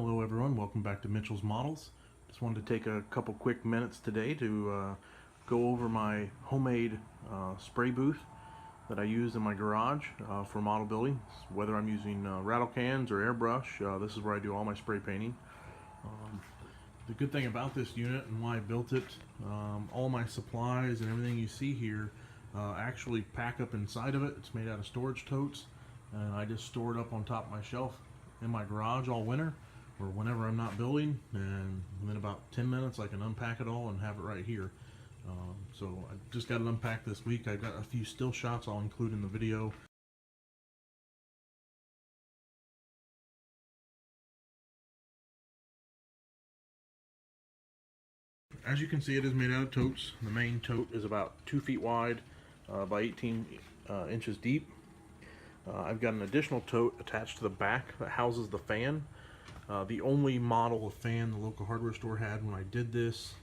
Hello everyone, welcome back to Mitchell's Models. Just wanted to take a couple quick minutes today to go over my homemade spray booth that I use in my garage for model building. Whether I'm using rattle cans or airbrush, this is where I do all my spray painting. The good thing about this unit and why I built it, all my supplies and everything you see here actually pack up inside of it. It's made out of storage totes, and I just store it up on top of my shelf in my garage all winter or whenever I'm not building, and within about 10 minutes I can unpack it all and have it right here. So I just got it unpacked this week. I've got a few still shots I'll include in the video. As you can see, it is made out of totes. The main tote is about 2 feet wide by 18 inches deep. I've got an additional tote attached to the back that houses the fan. The only model of fan the local hardware store had when I did this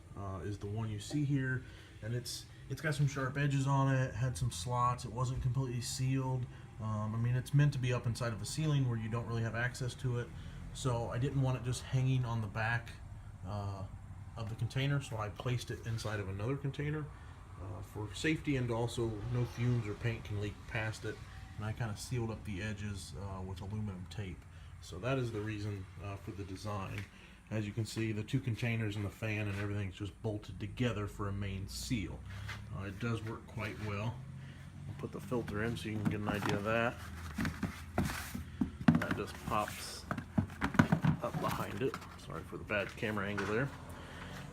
is the one you see here, and it's got some sharp edges on it, had some slots, it wasn't completely sealed. I mean, it's meant to be up inside of a ceiling where you don't really have access to it, so I didn't want it just hanging on the back of the container, so I placed it inside of another container for safety, and also no fumes or paint can leak past it, and I kind of sealed up the edges with aluminum tape. So that is the reason for the design. As you can see, the two containers and the fan and everything is just bolted together for a main seal. It does work quite well. I'll put the filter in so you can get an idea of that. That just pops up behind it. Sorry for the bad camera angle there.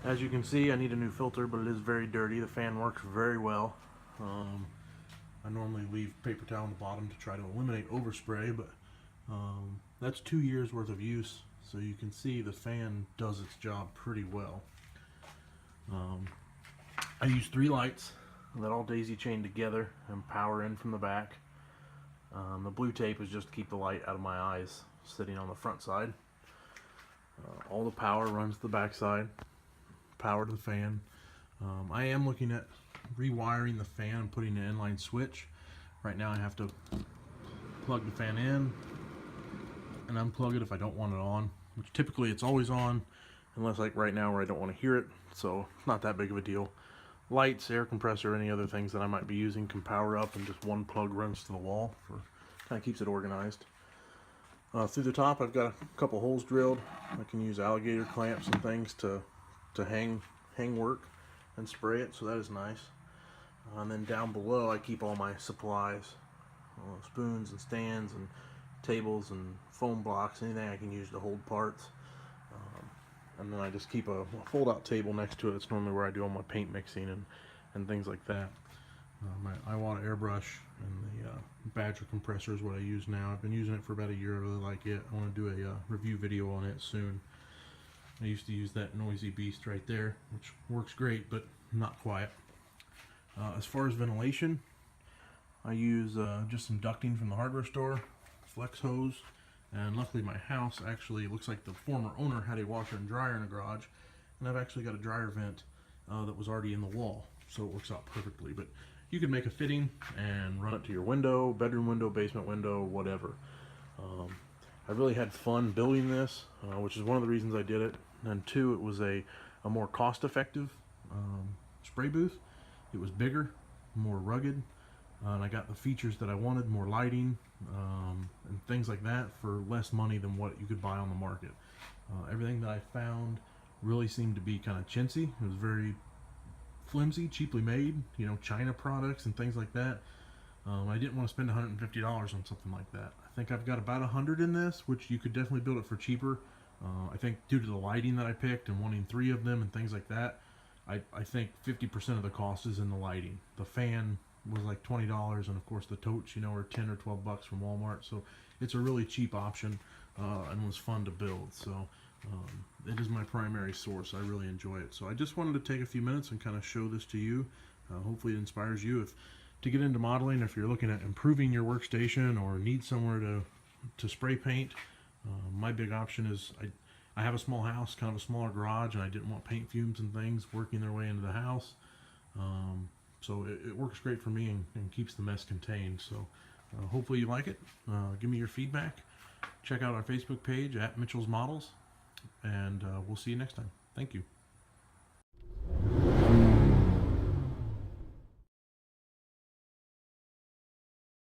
As you can see, I need a new filter, but it is very dirty. The fan works very well. I normally leave paper towel on the bottom to try to eliminate overspray, but that's 2 years worth of use, so you can see the fan does its job pretty well. I use 3 lights that all daisy chain together and power in from the back. The blue tape is just to keep the light out of my eyes sitting on the front side. All the power runs to the back side, power to the fan. I am looking at rewiring the fan and putting an inline switch. Right now I have to plug the fan in and unplug it if I don't want it on, which typically it's always on, unless like right now where I don't want to hear it, so it's not that big of a deal. Lights, air compressor, any other things that I might be using can power up, and just one plug runs to the wall for kind of keeps it organized. Through the top I've got a couple holes drilled. I can use alligator clamps and things to hang work and spray it, so that is nice. And then down below I keep all my supplies, spoons and stands and tables and foam blocks, anything I can use to hold parts. And then I just keep a fold-out table next to it. It's normally where I do all my paint mixing and things like that. My Iwata airbrush and the Badger compressor is what I use now. I've been using it for about a year. I really like it. I want to do a review video on it soon. I used to use that noisy beast right there, which works great, but not quiet. As far as ventilation, I use just some ducting from the hardware store, flex hose, and luckily my house actually looks like the former owner had a washer and dryer in the garage, and I've actually got a dryer vent that was already in the wall, so it works out perfectly. But you can make a fitting and run it to your window, bedroom window, basement window, whatever. I really had fun building this, which is one of the reasons I did it, and 2, it was a more cost-effective spray booth. It was bigger, more rugged, and I got the features that I wanted, more lighting and things like that for less money than what you could buy on the market. Everything that I found really seemed to be kind of chintzy. It was very flimsy, cheaply made, you know, China products and things like that. I didn't want to spend $150 on something like that. I think I've got about 100 in this, which you could definitely build it for cheaper. I think due to the lighting that I picked and wanting 3 of them and things like that, I think 50% of the cost is in the lighting. The fan was like $20, and of course the totes, you know, are 10 or 12 bucks from Walmart, so it's a really cheap option and was fun to build. So it is my primary source. I really enjoy it. So I just wanted to take a few minutes and kind of show this to you. Hopefully it inspires you to get into modeling. If you're looking at improving your workstation or need somewhere to spray paint, my big option is I have a small house, kind of a smaller garage, and I didn't want paint fumes and things working their way into the house. So it works great for me and keeps the mess contained. So hopefully you like it. Give me your feedback. Check out our Facebook page at Mitchell's Models. and we'll see you next time. Thank you.